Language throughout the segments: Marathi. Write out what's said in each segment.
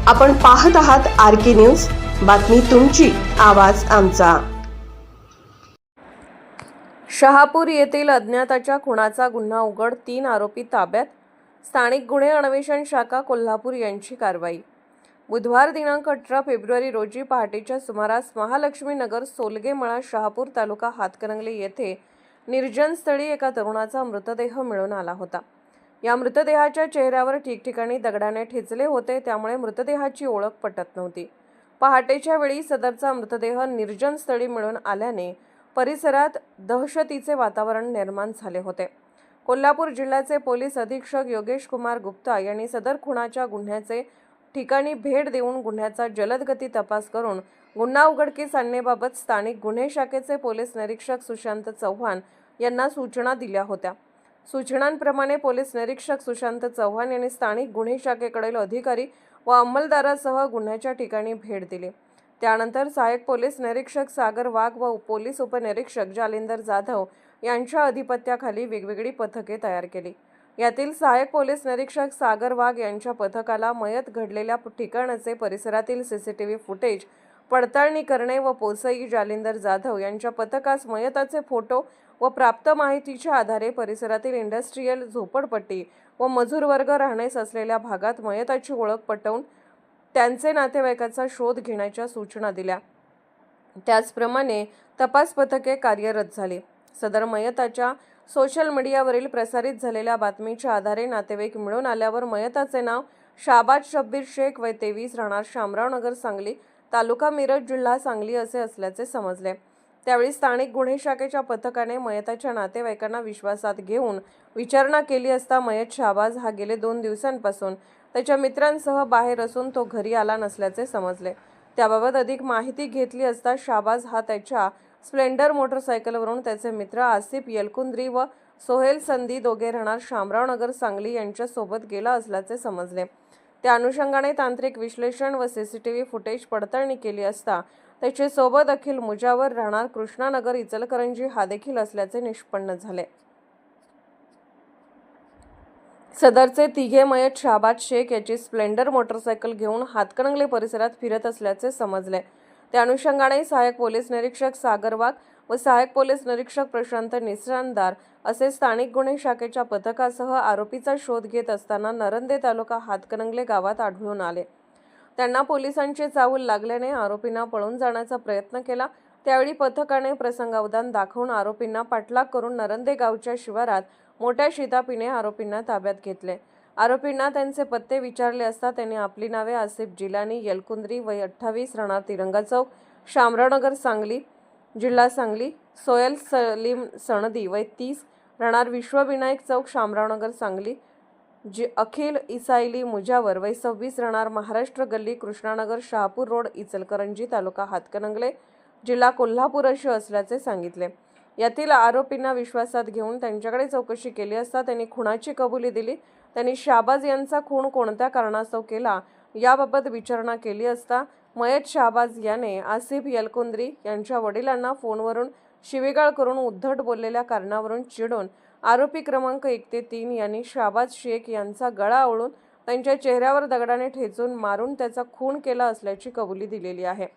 आपण पाहत आहात आरके न्यूज, बातमी तुमची, आवाज आमचा। शहापूर येथील अज्ञाताच्या खुनाचा गुन्हा उघड, 3 आरोपी ताब्यात। स्थानिक गुन्हे अन्वेषण शाखा कोल्हापूर यांची कारवाई। बुधवार दिनांक 18 फेब्रुवारी रोजी पहाटेच्या सुमारास महालक्ष्मी नगर सोलगेमळा शहापूर तालुका हातकणंगले येथे निर्जन स्थळी एका तरुणाचा मृतदेह मिळून आला होता। या मृतदेहाच्या चेहऱ्यावर ठिकठिकाणी दगडाने ठेचले होते, त्यामुळे मृतदेहाची ओळख पटत नव्हती। पहाटेच्या वेळी सदरचा मृतदेह निर्जन स्थळी मिळून आल्याने परिसरात दहशतीचे वातावरण निर्माण झाले होते। कोल्हापूर जिल्ह्याचे पोलीस अधीक्षक योगेश कुमार गुप्ता यांनी सदर खुनाच्या गुन्ह्याचे ठिकाणी भेट देऊन गुन्ह्याचा जलद गती तपास करून गुन्हा उघडकीस आणण्याबाबत स्थानिक गुन्हे शाखेचे पोलीस निरीक्षक सुशांत चव्हाण यांना सूचना दिल्या होत्या। सूचनांप्रमाणे पोलीस निरीक्षक सुशांत चव्हाण यांनी स्थानिक गुन्हे शाखेकडील अधिकारी व अंमलदारासह गुन्ह्याच्या ठिकाणी भेट दिली। त्यानंतर सहाय्यक पोलीस निरीक्षक सागर वाघ व पोलीस उपनिरीक्षक जालिंदर जाधव यांच्या अधिपत्याखाली वेगवेगळी पथके तयार केली। यातील सहाय्यक पोलीस निरीक्षक सागर वाघ यांच्या पथकाला मयत घडलेल्या ठिकाणाचे परिसरातील सीसीटीव्ही फुटेज पडताळणी करणे व पोसई जालिंदर जाधव यांच्या पथकास मयताचे फोटो व प्राप्त माहितीच्या आधारे परिसरातील इंडस्ट्रियल झोपडपट्टी व मजूर वर्ग राहण्यास असलेल्या भागात मयताची ओळख पटवून त्यांचे नातेवाईकांचा शोध घेण्याच्या सूचना दिल्या। त्याचप्रमाणे तपास पथके कार्यरत झाली। सदर मयताच्या सोशल मीडियावरील प्रसारित झालेल्या बातमीच्या आधारे नातेवाईक मिळून आल्यावर मयताचे नाव शाबाज शब्बीर शेख वय 23 राहणार शामराव नगर सांगली तालुका मिरज जिल्हा सांगली असे असल्याचे समजले। त्यावेळी स्थानिक गुन्हे शाखेच्या पथकाने मयताच्या नातेवाईकांना विश्वासात घेऊन विचारणा केली असता मयत शाबाज हा गेले 2 दिवसांपासून त्याच्या मित्रांसह बाहेर असून तो घरी आला नसल्याचे समजले। त्याबाबत अधिक माहिती घेतली असता शाबाज हा त्याच्या स्प्लेंडर मोटरसायकलवरून त्याचे मित्र आसिफ यलकुंद्री व सोहेल संदी दोघे राहणार शामराव नगर सांगली यांच्या सोबत गेला असल्याचे समजले। त्या अनुषंगाने तांत्रिक विश्लेषण व सीसीटीव्ही फुटेज पडताळणी केली असता त्याचे सोबत अखिल मुजावर राहणार कृष्णानगर इचलकरंजी हा देखील असल्याचे निष्पन्न झाले। सदरचे तिघे मयत शाबाज शेख याची स्प्लेंडर मोटरसायकल घेऊन हातकणंगले परिसरात फिरत असल्याचे समजले। त्या अनुषंगाने सहाय्यक पोलीस निरीक्षक सागर वाघ व सहाय्यक पोलीस निरीक्षक प्रशांत निशानदार असे स्थानिक गुन्हे शाखेच्या पथकासह आरोपीचा शोध घेत असताना नरंदे तालुका हातकणंगले गावात आढळून आले। त्यांना पोलिसांचे चाहूल लागल्याने आरोपींना पळून जाण्याचा प्रयत्न केला। त्यावेळी पथकाने प्रसंगावधान दाखवून आरोपींना पाठलाग करून नरंदे गावच्या शिवारात मोठ्या शिताफीने आरोपींना ताब्यात घेतले। आरोपींना त्यांचे पत्ते विचारले असता त्यांनी आपली नावे आसिफ जिलानी यलकुंद्री वय 28 राहणार तिरंगा चौक शामरावनगर सांगली जिल्हा सांगली, सोयल सलीम सनदी वय 30 राहणार विश्वविनायक चौक शामरावनगर सांगली, अखिल इसाईली मुजावर वय 26 राहणार महाराष्ट्र गल्ली कृष्णानगर शहापूर रोड इचलकरंजी तालुका हातकणंगले जिल्हा कोल्हापूर असे असल्याचे सांगितले। यातील आरोपींना विश्वासात घेऊन त्यांच्याकडे चौकशी केली असता त्यांनी खुनाची कबुली दिली। त्यांनी शाबाज यांचा खून कोणत्या कारणास्तव केला याबाबत विचारणा केली असता मयत शाबाज याने आसिफ यलकुंद्री यांच्या वडिलांना फोनवरून शिवीगाळ करून उद्धट बोललेल्या कारणावरून चिडून आरोपी क्रमांक 1 ते 3 यांनी शाबाज शेख यांचा गळा आवळून त्यांच्या चेहऱ्यावर दगडाने ठेचून मारून त्याचा खून केला असल्याची कबुली दिलेली आहे।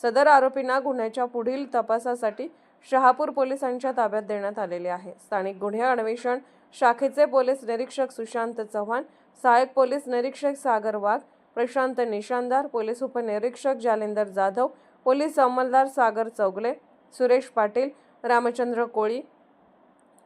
सदर आरोपींना गुन्ह्याच्या पुढील तपासासाठी शहापूर पोलिसांच्या ताब्यात देण्यात आलेले आहे। स्थानिक गुन्हे अन्वेषण शाखेचे पोलीस निरीक्षक सुशांत चव्हाण, सहाय्यक पोलीस निरीक्षक सागर वाघ, प्रशांत निशानदार, पोलीस उपनिरीक्षक जालिंदर जाधव, पोलीस अंमलदार सागर चौगले, सुरेश पाटील, रामचंद्र कोळी,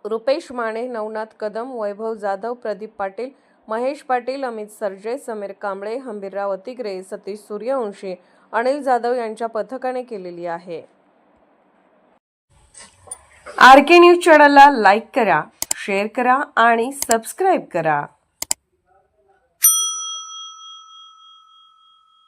रुपेश माने, नवनाथ कदम, वैभव जाधव, प्रदीप पाटील, महेश पाटील, अमित सरजे, समीर कांबळे, हंबीरराव अतिग्रे, सतीश सूर्यवंशी, अनिल जाधव यांच्या पथकाने केलेली आहे। आरके न्यूज चॅनलला लाईक करा, शेअर करा आणि सबस्क्राईब करा।